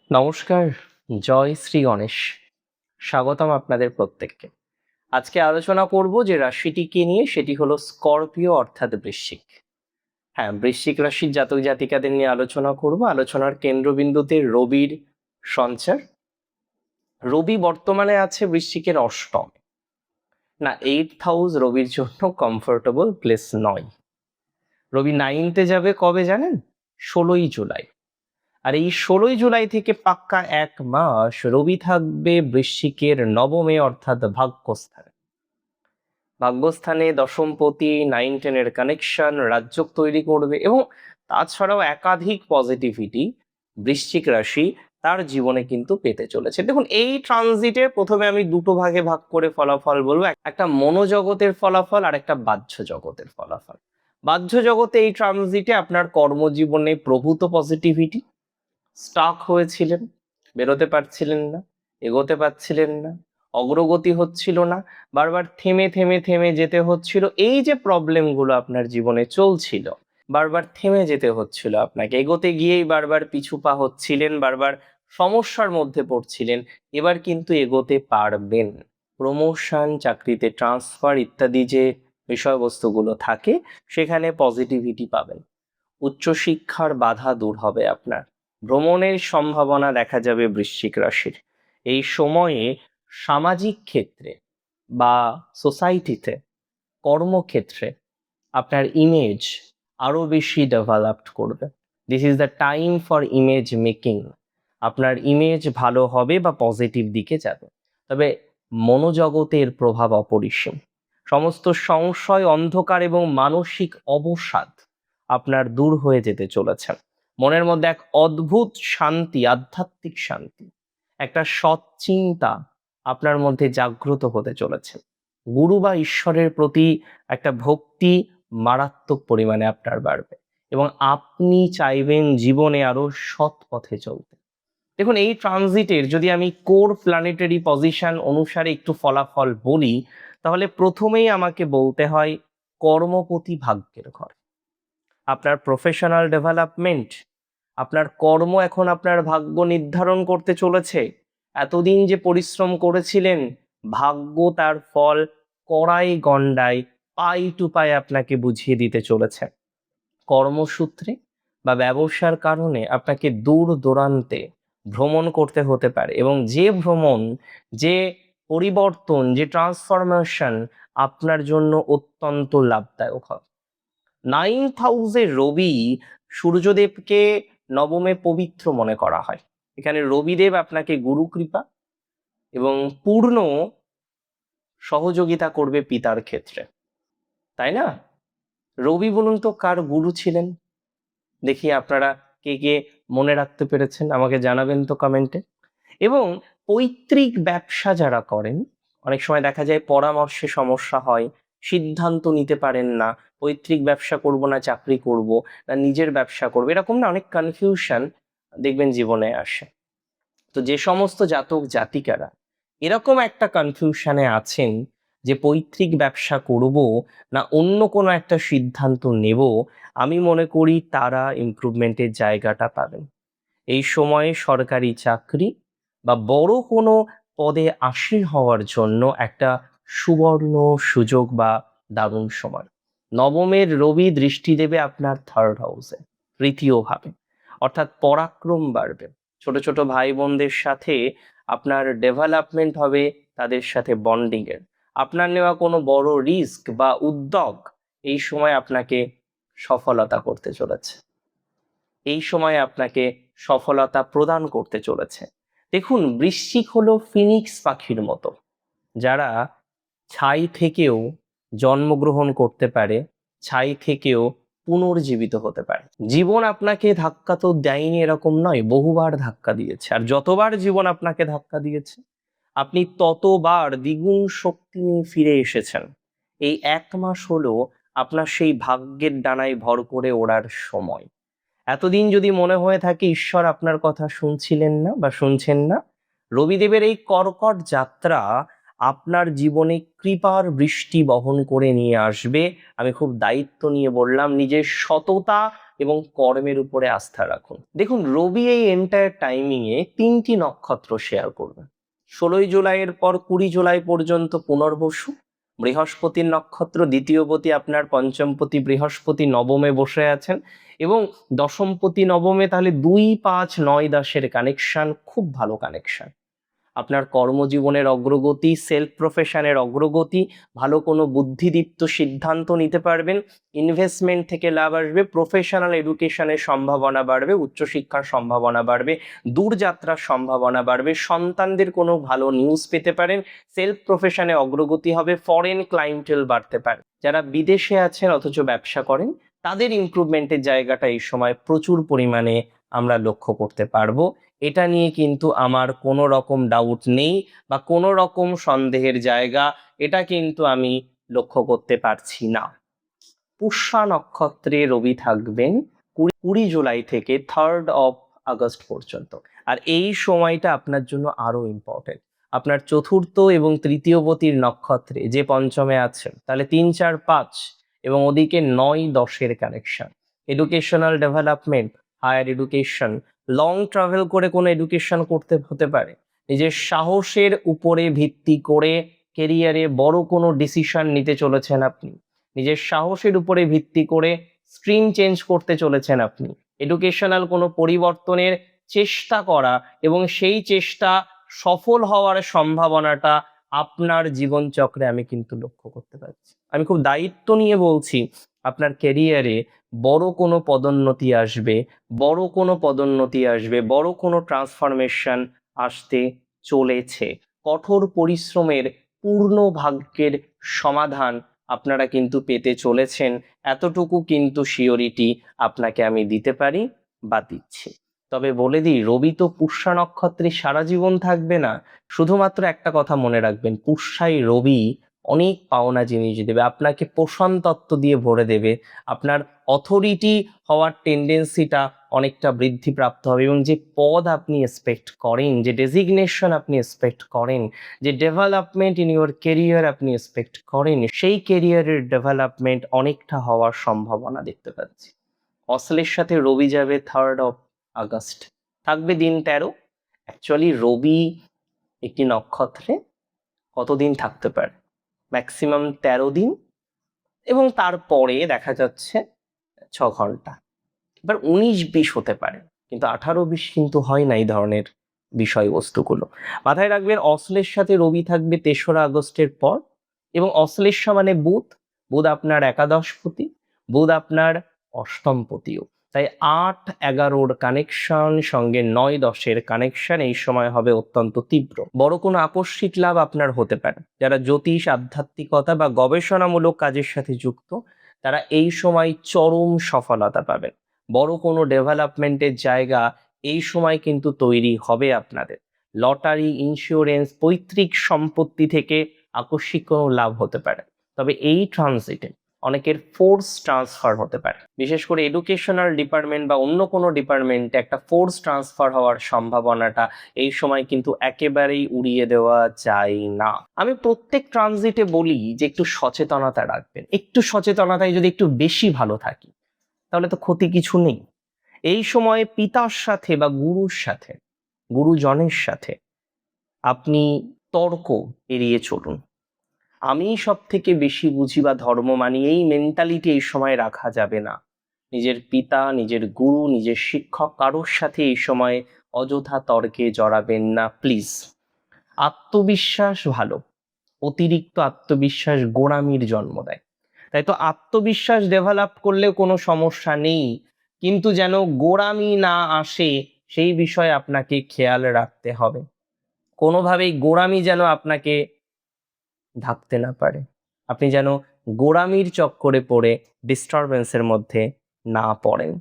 নমস্কার, জয় শ্রী গণেশ। স্বাগতম আপনাদের প্রত্যেককে। আজকে আলোচনা করব যে রাশিটিকে নিয়ে, সেটি হলো স্করপিও অর্থাৎ বৃশ্চিক। হ্যাঁ, বৃশ্চিক রাশির জাতক জাতিকাদের নিয়ে আলোচনা করব। আলোচনার কেন্দ্রবিন্দুতে রবির সঞ্চার। রবি বর্তমানে আছে বৃশ্চিকের অষ্টম। না, 8th হাউস রবির জন্য কমফোর্টেবল প্লেস নয়। রবি 9th-এ যাবে কবে জানেন? 16ই জুলাই। আর এই 16ই জুলাই থেকে পাক্কা 1 মাস রবি থাকবে বৃশ্চিকের নবমে অর্থাৎ ভাগ্যস্থানে। ভাগ্যস্থানে দশমপতি 9-10-এর কানেকশন রাজযোগ তৈরি করবে, এবং তাছাড়াও একাধিক পজিটিভিটি বৃশ্চিক রাশি তার জীবনে কিন্তু পেতে চলেছে। দেখুন, এই ট্রানজিটে প্রথমে আমি দুটো ভাগে ভাগ করে ফলাফল বলবো। একটা মনোজগতের ফলাফল আর একটা বাহ্য জগতের ফলাফল। বাহ্য জগতে এই ট্রানজিটে আপনার কর্মজীবনে প্রভূত পজিটিভিটি, স্টাক হয়েছিলেন, বেরোতে পারছিলেন না, এগোতে পারছিলেন না, অগ্রগতি হচ্ছিল না, বারবার থেমে থেমে থেমে যেতে হচ্ছিল। এই যে প্রবলেমগুলো আপনার জীবনে চলছিল, বারবার থেমে যেতে হচ্ছিল আপনাকে, এগোতে গিয়েই বারবার পিছু পা হচ্ছিলেন, বারবার সমস্যার মধ্যে পড়ছিলেন, এবার কিন্তু এগোতে পারবেন। প্রমোশন, চাকরিতে ট্রান্সফার ইত্যাদি যে বিষয়বস্তুগুলো থাকে, সেখানে পজিটিভিটি পাবেন। উচ্চশিক্ষার বাধা দূর হবে আপনার। ভ্রমণের সম্ভাবনা দেখা যাবে বৃশ্চিক রাশির। এই সময়ে সামাজিক ক্ষেত্রে বা সোসাইটিতে, কর্মক্ষেত্রে আপনার ইমেজ আরো বেশি ডেভেলপড করবে। This is the time for image making. আপনার ইমেজ ভালো হবে বা পজিটিভ দিকে যাবে। তবে মনোজগতের প্রভাব অপরিসীম। সমস্ত সংশয়, অন্ধকার এবং মানসিক অবসাদ আপনার দূর হয়ে যেতে চলেছে। মনের মধ্যে এক অদ্ভুত শান্তি, আধ্যাত্মিক শান্তি, একটা সৎ চিন্তা আপনার মধ্যে জাগ্রত হতে চলেছে। গুরু বা ঈশ্বরের প্রতি একটা ভক্তি মারাত্মক পরিমাণে আপনার বাড়বে, এবং আপনি চাইবেন জীবনে আরো সৎ পথে চলতে। দেখুন, এই ট্রানজিটের যদি আমি কোর প্ল্যানেটারি পজিশন অনুসারে একটু ফলাফল বলি, তাহলে প্রথমেই আমাকে বলতে হয় কর্মপতি ভাগ্যের ঘর। আপনার প্রফেশনাল ডেভেলপমেন্ট, আপনার কর্ম এখন আপনার ভাগ্য নির্ধারণ করতে চলেছে। এতদিন যে পরিশ্রম করেছিলেন, ভাগ্য তার ফল কড়াই গণ্ডায়, পাই টু পাই আপনাকে বুঝিয়ে দিতে চলেছে। কর্মসূত্রে বা ব্যবসার কারণে আপনাকে দূর দূরান্তে ভ্রমণ করতে হতে পারে, এবং যে ভ্রমণ, যে পরিবর্তন, যে ট্রান্সফরমেশন আপনার জন্য অত্যন্ত লাভদায়ক হবে। 9th হাউসে রবি, সূর্যদেবকে নবমে পবিত্র মনে করা হয়। এখানে রবিদেব আপনাকে গুরু কৃপা এবং পূর্ণ সহযোগিতা করবে পিতার ক্ষেত্রে, তাই না? রবি বলুন তো কার গুরু ছিলেন? দেখি আপনারা কে কে মনে রাখতে পেরেছেন, আমাকে জানাবেন তো কমেন্টে। এবং পৈতৃক ব্যবসা যারা করেন, অনেক সময় দেখা যায় পরামর্শে সমস্যা হয়, সিদ্ধান্ত নিতে পারেন না, পৈতৃক ব্যবসা করব না চাকরি করব না নিজের ব্যবসা করবো, এরকম না অনেক কনফিউশন দেখবেন জীবনে আসে। তো যে সমস্ত জাতক জাতিকারা এরকম একটা কনফিউশনে আছেন যে পৈতৃক ব্যবসা করব না অন্য কোনো একটা সিদ্ধান্ত নেব, আমি মনে করি তারা ইমপ্রুভমেন্টের জায়গাটা পাবেন। এই সময়ে সরকারি চাকরি বা বড় কোনো পদে আসীন হওয়ার জন্য একটা সুবর্ণ সুযোগ বা দারুণ সময়। নবমের রবি দৃষ্টি দেবে আপনার 3rd হাউসে, তৃতীয় ভাবে, অর্থাৎ পরাক্রম বাড়বে। ছোট ছোট ভাই বোনদের সাথে আপনার ডেভেলপমেন্ট হবে, তাদের সাথে বন্ডিং এর। আপনার নেওয়া কোনো বড় রিস্ক বা উদ্যোগ এই সময় আপনাকে সফলতা করতে চলেছে, এই সময় আপনাকে সফলতা প্রদান করতে চলেছে। দেখুন, বৃশ্চিক হলো ফিনিক্স পাখির মতো, যারা ছাই থেকেও জন্মগ্রহণ করতে পারে, ছাই থেকেও পুনর্জীবিত হতে পারে। জীবন আপনাকে ধাক্কা তো দেয়নি এরকম নয়, বহুবার ধাক্কা দিয়েছে। আর যতবার জীবন আপনাকে ধাক্কা দিয়েছে, আপনি ততবার দ্বিগুণ শক্তি নিয়ে ফিরে এসেছেন। এই 1 মাস হলো আপনার সেই ভাগ্যের ডানায় ভর করে ওড়ার সময়। এতদিন যদি মনে হয়ে থাকে ঈশ্বর আপনার কথা শুনছিলেন না বা শুনছেন না, রবিদেবের এই কর্কট যাত্রা আপনার জীবনে কৃপার বৃষ্টি বহন করে নিয়ে আসবে। আমি খুব দায়িত্ব নিয়ে বললাম, নিজের সততা এবং কর্মের উপরে আস্থা রাখুন। দেখুন, রবি এই এন্টায়ার টাইমিংয়ে 3টি নক্ষত্র শেয়ার করবে। 16ই জুলাইয়ের পর 20 জুলাই পর্যন্ত পুনর্বসু, বৃহস্পতির নক্ষত্র, দ্বিতীয়পতি আপনার পঞ্চমপতি বৃহস্পতি নবমে বসে আছেন এবং দশমপতি নবমে, তাহলে 2, 5, 9, 10-এর কানেকশন খুব ভালো কানেকশন। আপনার কর্মজীবনের অগ্রগতি, সেলফ প্রফেশনের অগ্রগতি, ভালো কোনো বুদ্ধিদীপ্ত সিদ্ধান্ত নিতে পারবেন, ইনভেস্টমেন্ট থেকে লাভ আসবে, প্রফেশনাল এডুকেশনের সম্ভাবনা বাড়বে, উচ্চশিক্ষার সম্ভাবনা বাড়বে, দূরযাত্রার সম্ভাবনা বাড়বে, সন্তানদের কোনো ভালো নিউজ পেতে পারেন, সেলফ প্রফেশনে অগ্রগতি হবে, ফরেন ক্লায়েন্টেল বাড়তে পারে। যারা বিদেশে আছেন অথচ ব্যবসা করেন, তাদের ইমপ্রুভমেন্টের জায়গাটা এই সময় প্রচুর পরিমাণে আমরা লক্ষ্য করতে পারবো। এটা নিয়ে কিন্তু আমার কোনো রকম ডাউট নেই বা কোনো রকম সন্দেহের জায়গা এটা কিন্তু আমি লক্ষ্য করতে পারছি না। পুষ্যা নক্ষত্রে রবি থাকবেন 20 জুলাই থেকে 3rd অফ আগস্ট পর্যন্ত। আর এই সময়টা আপনার জন্য আরো ইম্পর্টেন্ট। আপনার চতুর্থ এবং তৃতীয়পতির নক্ষত্রে যে পঞ্চমে আছেন, তাহলে 3, 4, 5 এবং ওদিকে 9, 10-এর connection. Educational development, higher education, long travel করে কোনো এডুকেশন করতে হতে পারে, নিজের সাহসের উপরে ভিত্তি করে কেরিয়ারে বড় কোনো ডিসিশন নিতে চলেছেন আপনি, নিজের সাহসের উপরে ভিত্তি করে স্ট্রিম চেঞ্জ করতে চলেছেন আপনি, এডুকেশনাল কোনো পরিবর্তনের চেষ্টা করা এবং সেই চেষ্টা সফল হওয়ার সম্ভাবনাটা আপনার জীবনচক্রে আমি কিন্তু লক্ষ্য করতে পারছি। আমি খুব দায়িত্ব নিয়ে বলছি, আপনার ক্যারিয়ারে বড় কোনো পদোন্নতি আসবে, বড় কোনো পদোন্নতি আসবে, বড় কোনো ট্রান্সফরমেশন আসতে চলেছে। কঠোর পরিশ্রমের পূর্ণ ভাগ্যের সমাধান আপনারা কিন্তু পেতে চলেছেন, এতটুকু কিন্তু সিওরিটি আপনাকে আমি দিতে পারি বা দিচ্ছি। তবে বলে দিই, রবি তো পুষ্যা নক্ষত্রে সারা জীবন থাকবে না। শুধুমাত্র একটা কথা মনে রাখবেন, পুষ্যায় রবি অনেক পাওনা জিনিস দেবে, আপনাকে পোষণ তত্ত্ব দিয়ে ভরে দেবে, আপনার অথরিটি হওয়ার টেন্ডেন্সিটা অনেকটা বৃদ্ধিপ্রাপ্ত হবে এবং যে পদ আপনি এক্সপেক্ট করেন, যে ডেজিগনেশন আপনি এক্সপেক্ট করেন, যে ডেভেলপমেন্ট ইন ইউর কেরিয়ার আপনি এক্সপেক্ট করেন, সেই কেরিয়ারের ডেভেলপমেন্ট অনেকটা হওয়ার সম্ভাবনা দেখতে পাচ্ছি। অসলের সাথে রবি যাবে 3rd অফ আগস্ট, থাকবে দিন 13। অ্যাকচুয়ালি রবি একটি নক্ষত্রে কতদিন থাকতে পারে? ম্যাক্সিমাম 13 দিন এবং তারপরে দেখা যাচ্ছে 6 ঘন্টা। এবার 19-20 হতে পারে, কিন্তু 18-20 কিন্তু হয় না এই ধরনের বিষয়বস্তুগুলো। মাথায় রাখবেন, অশ্লেষ সাথে রবি থাকবে 3রা আগস্টের পর এবং অশ্লেষ মানে বুধ, বুধ আপনার একাদশপতি, বুধ আপনার অষ্টমপতিও। তাই 8-11-র কানেকশন সঙ্গে 9-10-এর কানেকশন এই সময় হবে অত্যন্ত তীব্র। বড় কোনো আকস্মিক লাভ আপনার হতে পারে। যারা জ্যোতিষ, আধ্যাত্মিকতা বা গবেষণামূলক কাজের সাথে যুক্ত, তারা এই সময় চরম সফলতা পাবেন। বড় কোনো ডেভেলপমেন্টের জায়গা এই সময় কিন্তু তৈরি হবে আপনাদের। লটারি, ইন্স্যুরেন্স, পৈতৃক সম্পত্তি থেকে আকস্মিক কোনো লাভ হতে পারে। তবে এই ট্রানজিটে অনেকের ফোর্স ট্রান্সফার হতে পারে, বিশেষ করে এডুকেশনাল ডিপার্টমেন্ট বা অন্য কোনো ডিপার্টমেন্টে একটা ফোর্স ট্রান্সফার হওয়ার সম্ভাবনাটা এই সময় কিন্তু একেবারেই উড়িয়ে দেওয়া যায় না। আমি প্রত্যেক ট্রানজিটে বলি যে একটু সচেতনতা রাখবেন, একটু সচেতনতায় যদি একটু বেশি ভালো থাকি তাহলে তো ক্ষতি কিছু নেই। এই সময়ে পিতার সাথে বা গুরুর সাথে, গুরুজনের সাথে আপনি তর্ক এড়িয়ে চলুন। আমি সব থেকে বেশি বুঝি বা ধর্ম মানি, এই মেন্টালিটি এই সময় রাখা যাবে না। নিজের পিতা, নিজের গুরু, নিজের শিক্ষক, কারোর সাথে এই সময় অযথা তর্কে জড়াবেন না প্লিজ। আত্মবিশ্বাস ভালো, অতিরিক্ত আত্মবিশ্বাস গোঁড়ামির জন্ম দেয়। তাই তো আত্মবিশ্বাস ডেভেলপ করলেও কোনো সমস্যা নেই, কিন্তু যেন গোঁড়ামি না আসে সেই বিষয়ে আপনাকে খেয়াল রাখতে হবে। কোনোভাবেই গোঁড়ামি যেন আপনাকে ঢাকতে না পারে, আপনি যেন গোঁড়ামির চক্করে পড়ে ডিস্টারবেন্সের মধ্যে না পড়েন।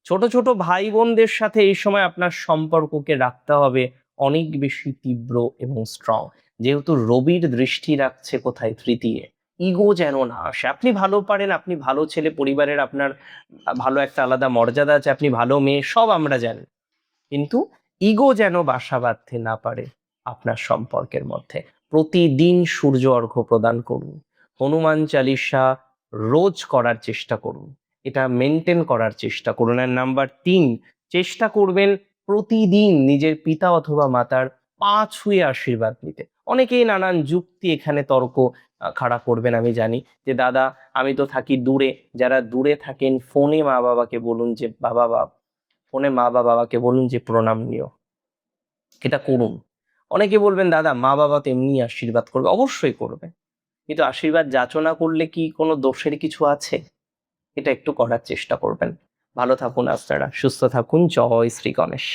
ছোট ছোট ভাই বোনদের সাথে এই সময় আপনার সম্পর্ককে রাখতে হবে অনেক বেশি তীব্র এবং স্ট্রং, যেহেতু রবির দৃষ্টি রাখছে কোথায়? তৃতীয়। ইগো যেন না আসে। আপনি ভালো পারেন, আপনি ভালো ছেলে, পরিবারের আপনার ভালো একটা আলাদা মর্যাদা আছে, আপনি ভালো মেয়ে, সব আমরা জানি, কিন্তু ইগো যেন বাসা বাঁধতে না পারে আপনার সম্পর্কের মধ্যে। প্রতিদিন সূর্য অর্ঘ্য প্রদান করুন। হনুমান চালিসা রোজ করার চেষ্টা করুন, এটা মেনটেন করার চেষ্টা করুন। আর নাম্বার 3, চেষ্টা করবেন প্রতিদিন নিজের পিতা অথবা মাতার পা ছুঁয়ে আশীর্বাদ নিতে। অনেকেই নানান যুক্তি এখানে তর্ক খাড়া করবেন, আমি জানি যে দাদা আমি তো থাকি দূরে। যারা দূরে থাকেন ফোনে মা বাবাকে বলুন যে ফোনে মা বাবাকে বলুন যে প্রণাম নিও, এটা করুন। অনেকে বলবেন দাদা মা বাবা তো এমনি আশীর্বাদ করবে, অবশ্যই করবে, কিন্তু আশীর্বাদ যাচনা করলে কি কোনো দোষের কিছু আছে? এটা একটু করার চেষ্টা করবেন। ভালো থাকুন আপনারা, সুস্থ থাকুন। জয় শ্রী গণেশ।